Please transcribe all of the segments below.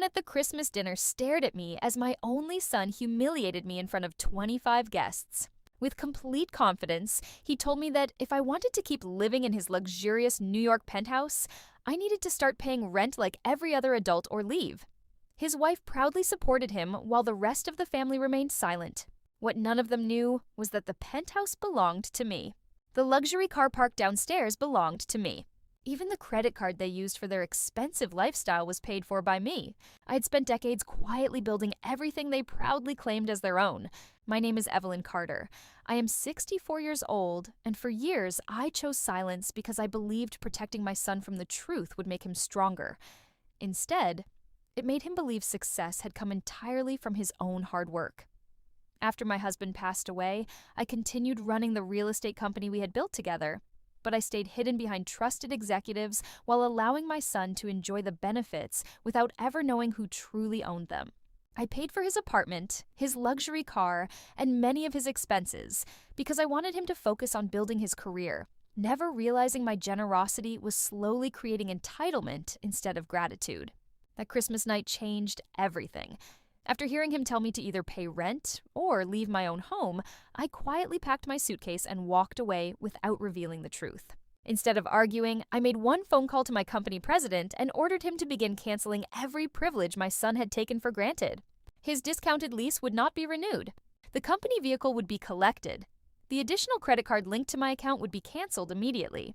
at the Christmas dinner stared at me as my only son humiliated me in front of 25 guests. With complete confidence, he told me that if I wanted to keep living in his luxurious New York penthouse, I needed to start paying rent like every other adult or leave. His wife proudly supported him while the rest of the family remained silent. What none of them knew was that the penthouse belonged to me. The luxury car parked downstairs belonged to me. Even the credit card they used for their expensive lifestyle was paid for by me. I had spent decades quietly building everything they proudly claimed as their own. My name is Evelyn Carter. I am 64 years old, and for years I chose silence because I believed protecting my son from the truth would make him stronger. Instead, it made him believe success had come entirely from his own hard work. After my husband passed away, I continued running the real estate company we had built together, but I stayed hidden behind trusted executives while allowing my son to enjoy the benefits without ever knowing who truly owned them. I paid for his apartment, his luxury car, and many of his expenses because I wanted him to focus on building his career, never realizing my generosity was slowly creating entitlement instead of gratitude. That Christmas night changed everything. After hearing him tell me to either pay rent or leave my own home, I quietly packed my suitcase and walked away without revealing the truth. Instead of arguing, I made one phone call to my company president and ordered him to begin canceling every privilege my son had taken for granted. His discounted lease would not be renewed. The company vehicle would be collected. The additional credit card linked to my account would be canceled immediately.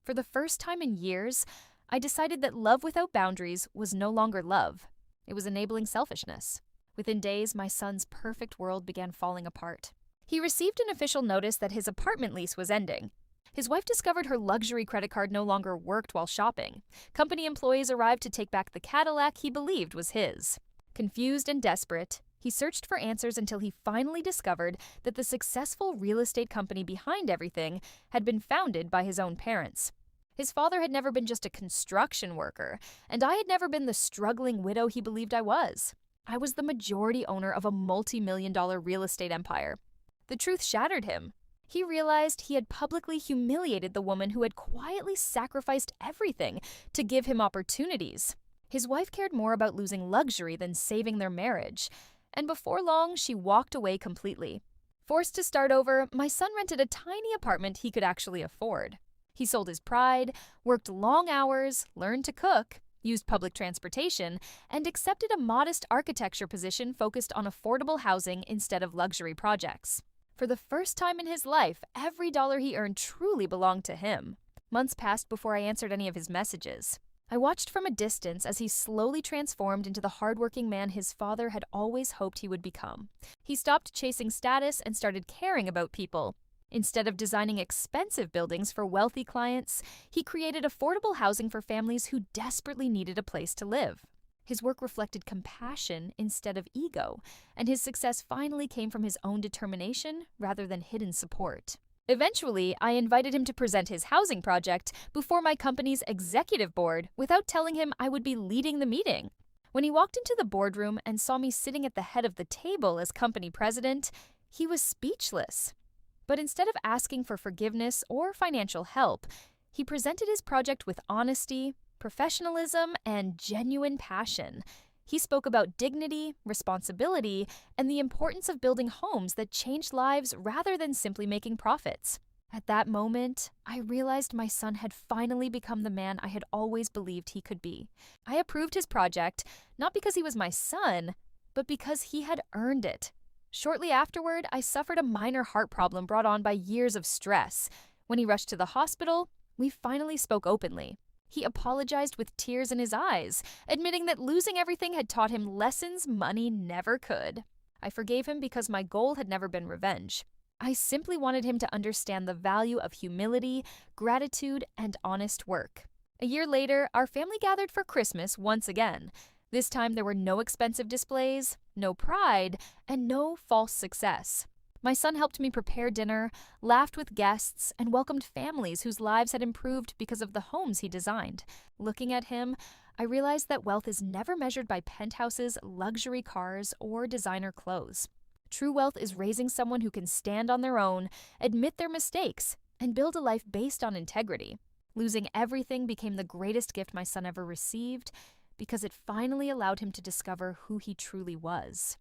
For the first time in years, I decided that love without boundaries was no longer love. It was enabling selfishness. Within days, my son's perfect world began falling apart. He received an official notice that his apartment lease was ending. His wife discovered her luxury credit card no longer worked while shopping. Company employees arrived to take back the Cadillac he believed was his. Confused and desperate, he searched for answers until he finally discovered that the successful real estate company behind everything had been founded by his own parents. His father had never been just a construction worker, and I had never been the struggling widow he believed I was. I was the majority owner of a multi-million-dollar real estate empire. The truth shattered him. He realized he had publicly humiliated the woman who had quietly sacrificed everything to give him opportunities. His wife cared more about losing luxury than saving their marriage, and before long, she walked away completely. Forced to start over, my son rented a tiny apartment he could actually afford. He sold his pride, worked long hours, learned to cook, used public transportation, and accepted a modest architecture position focused on affordable housing instead of luxury projects. For the first time in his life, every dollar he earned truly belonged to him. Months passed before I answered any of his messages. I watched from a distance as he slowly transformed into the hardworking man his father had always hoped he would become. He stopped chasing status and started caring about people. Instead of designing expensive buildings for wealthy clients, he created affordable housing for families who desperately needed a place to live. His work reflected compassion instead of ego, and his success finally came from his own determination rather than hidden support. Eventually, I invited him to present his housing project before my company's executive board without telling him I would be leading the meeting. When he walked into the boardroom and saw me sitting at the head of the table as company president, he was speechless. But instead of asking for forgiveness or financial help, he presented his project with honesty, professionalism, and genuine passion. He spoke about dignity, responsibility, and the importance of building homes that changed lives rather than simply making profits. At that moment, I realized my son had finally become the man I had always believed he could be. I approved his project, not because he was my son, but because he had earned it. Shortly afterward, I suffered a minor heart problem brought on by years of stress. When he rushed to the hospital, we finally spoke openly. He apologized with tears in his eyes, admitting that losing everything had taught him lessons money never could. I forgave him because my goal had never been revenge. I simply wanted him to understand the value of humility, gratitude, and honest work. A year later, our family gathered for Christmas once again. This time there were no expensive displays, no pride, and no false success. My son helped me prepare dinner, laughed with guests, and welcomed families whose lives had improved because of the homes he designed. Looking at him, I realized that wealth is never measured by penthouses, luxury cars, or designer clothes. True wealth is raising someone who can stand on their own, admit their mistakes, and build a life based on integrity. Losing everything became the greatest gift my son ever received because it finally allowed him to discover who he truly was.